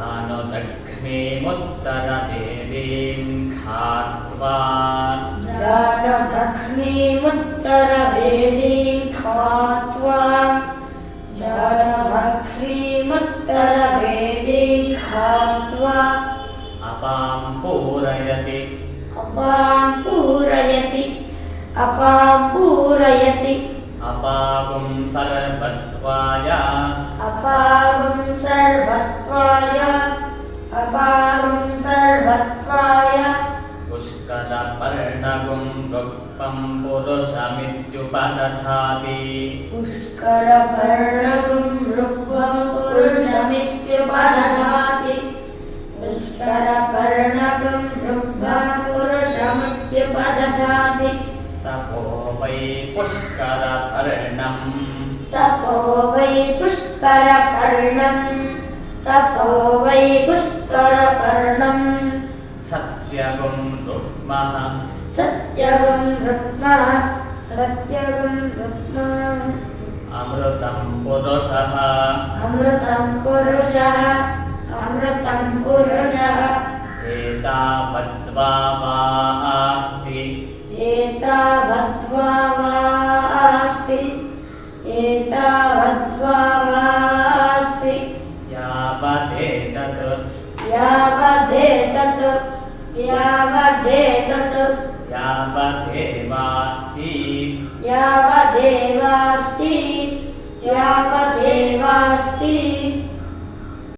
जानदग्निमुत्तरवेदीं खात्वा जानदग्निमुत्तरवेदीं खात्वा जानदग्निमुत्तरवेदीं खात्वा अपां पूरयति अपागुं सर्वत्वाय पुष्करपर्णगुं रुक्मं पुरुषमित्युपदधाति तपो वै पुष्करपर्णम् सत्यगुं रुक्मः अमृतं पुरुषः एतावद्वा वा अस्ति यावदेवास्ति